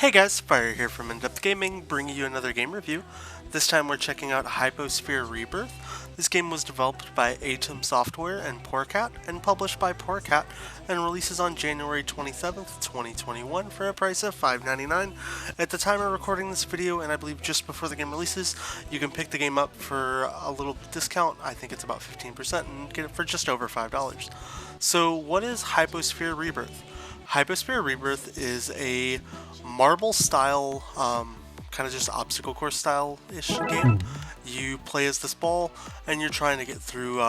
Hey guys, Fire here from InDepth Gaming, bringing you another game review. This time we're checking out Hyposhere Rebirth. This game was developed by Atom Software and Poorcat, and published by Poorcat, and releases on January 27th, 2021 for a price of $5.99. At the time of recording this video, and I believe just before the game releases, you can pick the game up for a little discount. I think it's about 15%, and get it for just over $5. So what is Hyposhere Rebirth? Hyposhere Rebirth is a marble style, kind of just obstacle course style-ish game. You play as this ball, and you're trying to get through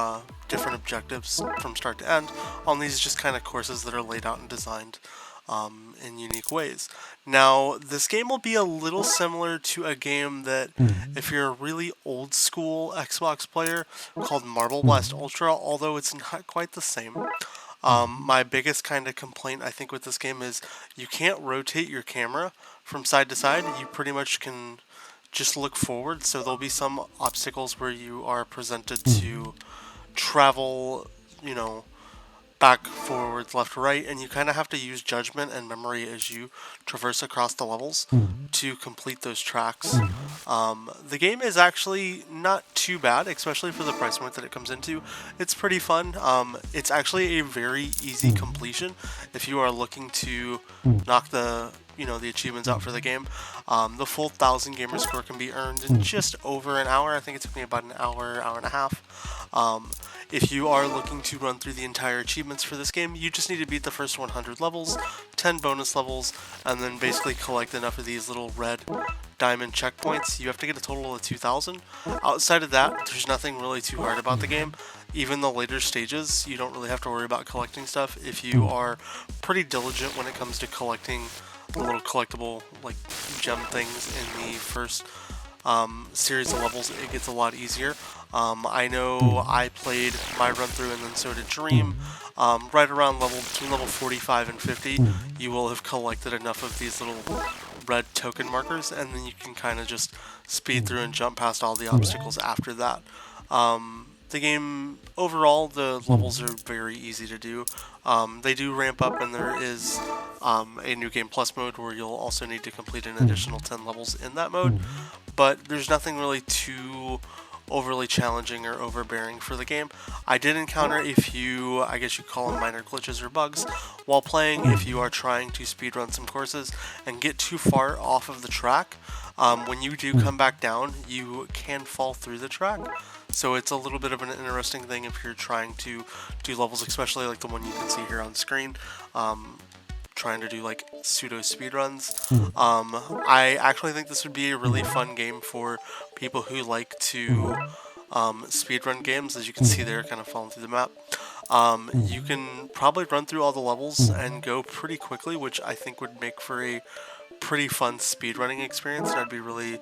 different objectives from start to end on these just kind of courses that are laid out and designed in unique ways. Now, this game will be a little similar to a game that, if you're a really old school Xbox player, called Marble Blast Ultra, although it's not quite the same. My biggest kind of complaint, I think, with this game is you can't rotate your camera from side to side. You pretty much can just look forward, so there'll be some obstacles where you are presented to travel, back, forwards, left, right, and you kind of have to use judgment and memory as you traverse across the levels to complete those tracks. The game is actually not too bad, especially for the price point that it comes into. It's pretty fun. It's actually a very easy completion if you are looking to knock the achievements out for the game. The full 1,000 gamer score can be earned in just over an hour. I think it took me about an hour and a half. If you are looking to run through the entire achievements for this game, you just need to beat the first 100 levels, 10 bonus levels, and then basically collect enough of these little red diamond checkpoints. You have to get a total of 2,000. Outside of that, there's nothing really too hard about the game. Even the later stages, you don't really have to worry about collecting stuff if you are pretty diligent when it comes to collecting the little collectible gem things in the first series of levels. It gets a lot easier. I know I played my run through, and then so did Dream. Right around between level 45 and 50, you will have collected enough of these little red token markers, and then you can kind of just speed through and jump past all the obstacles after that. The game, overall, the levels are very easy to do. They do ramp up, and there is a New Game Plus mode where you'll also need to complete an additional 10 levels in that mode, but there's nothing really too overly challenging or overbearing for the game. I did encounter a few, I guess you call them minor glitches or bugs, while playing if you are trying to speedrun some courses and get too far off of the track. When you do come back down, you can fall through the track. So it's a little bit of an interesting thing if you're trying to do levels, especially like the one you can see here on screen. Trying to do like pseudo speedruns. I actually think this would be a really fun game for people who like to speedrun games. As you can see there, kind of falling through the map. You can probably run through all the levels and go pretty quickly, which I think would make for a pretty fun speedrunning experience. And I'd be really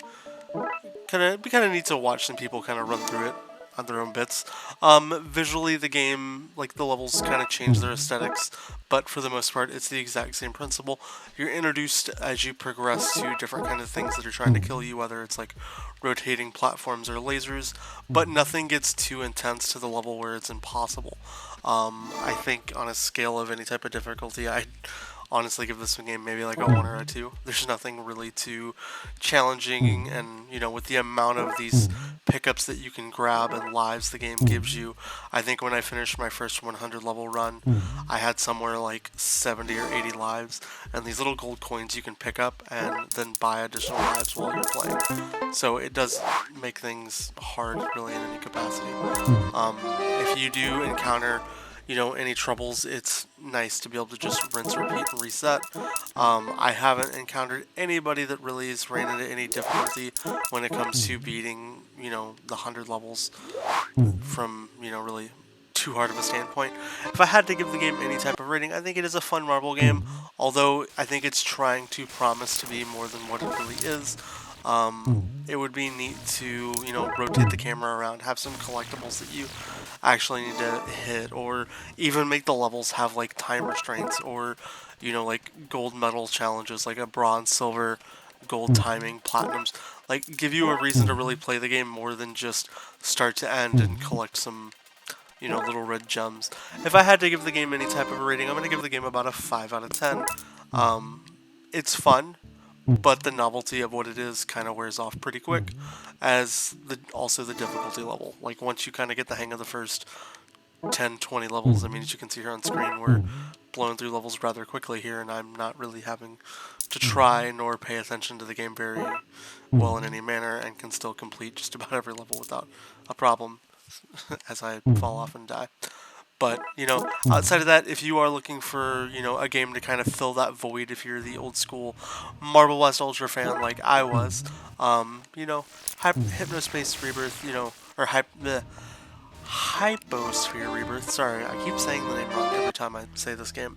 kind of neat to watch some people kind of run through it on their own bits. Visually, the game, the levels kind of change their aesthetics, but for the most part, it's the exact same principle. You're introduced as you progress to different kind of things that are trying to kill you, whether it's like rotating platforms or lasers, but nothing gets too intense to the level where it's impossible. I think on a scale of any type of difficulty, I'd honestly give this game maybe like a 1 or a 2. There's nothing really too challenging, and with the amount of these pickups that you can grab and lives the game gives you, I think when I finished my first 100 level run, I had somewhere like 70 or 80 lives, and these little gold coins you can pick up and then buy additional lives while you're playing. So it does make things hard really in any capacity. If you do encounter any troubles, it's nice to be able to just rinse, repeat, and reset. I haven't encountered anybody that really has ran into any difficulty when it comes to beating, the 100 levels from, really too hard of a standpoint. If I had to give the game any type of rating, I think it is a fun marble game, although I think it's trying to promise to be more than what it really is. It would be neat to, rotate the camera around, have some collectibles that you actually need to hit, or even make the levels have time restraints, or gold medal challenges, like a bronze, silver, gold timing, platinums, give you a reason to really play the game more than just start to end and collect some little red gems. If I had to give the game any type of a rating, I'm going to give the game about a 5 out of 10. It's fun, but the novelty of what it is kind of wears off pretty quick, as also the difficulty level. Like once you kind of get the hang of the first 10-20 levels, I mean, as you can see here on screen, we're blowing through levels rather quickly here, and I'm not really having to try nor pay attention to the game very well in any manner, and can still complete just about every level without a problem as I fall off and die. But, you know, outside of that, if you are looking for, you know, a game to kind of fill that void, if you're the old school Marble Blast Ultra fan like I was, you know, Hypnospace Rebirth, you know, or Hyposphere Rebirth. Sorry, I keep saying the name wrong every time I say this game.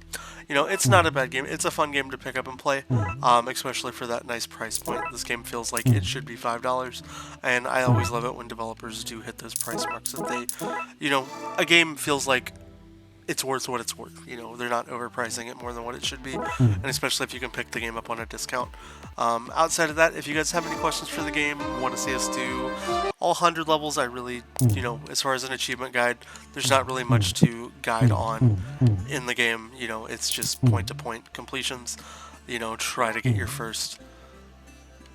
You know, it's not a bad game. It's a fun game to pick up and play, especially for that nice price point. This game feels like it should be $5, and I always love it when developers do hit those price marks. That they, you know, a game feels like it's worth what it's worth. You know, they're not overpricing it more than what it should be, and especially if you can pick the game up on a discount. Outside of that, if you guys have any questions for the game, want to see us do all 100 levels, I really, you know, as far as an achievement guide, there's not really much to guide on in the game. You know, it's just point-to-point completions. You know, try to get your first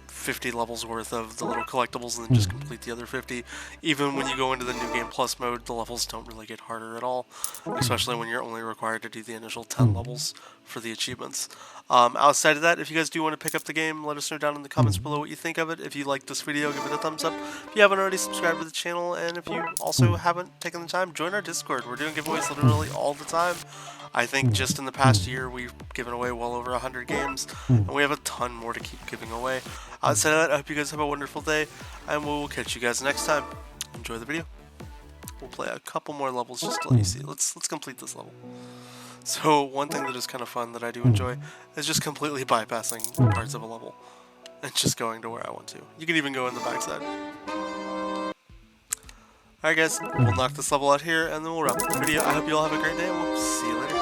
50 levels worth of the little collectibles and then just complete the other 50. Even when you go into the New Game Plus mode, the levels don't really get harder at all, especially when you're only required to do the initial 10 levels for the achievements. Outside of that, if you guys do want to pick up the game, let us know down in the comments below what you think of it. If you like this video, give it a thumbs up. If you haven't already, subscribed to the channel, and if you also haven't taken the time, join our Discord. We're doing giveaways literally all the time. I think just in the past year, we've given away well over 100 games, and we have a ton more to keep giving away. Outside of that, I hope you guys have a wonderful day, and we will catch you guys next time. Enjoy the video. We'll play a couple more levels just to let you see. Let's complete this level. So one thing that is kind of fun that I do enjoy is just completely bypassing parts of a level and just going to where I want to. You can even go in the backside. Alright guys, we'll knock this level out here, and then we'll wrap up the video. I hope you all have a great day, and we'll see you later.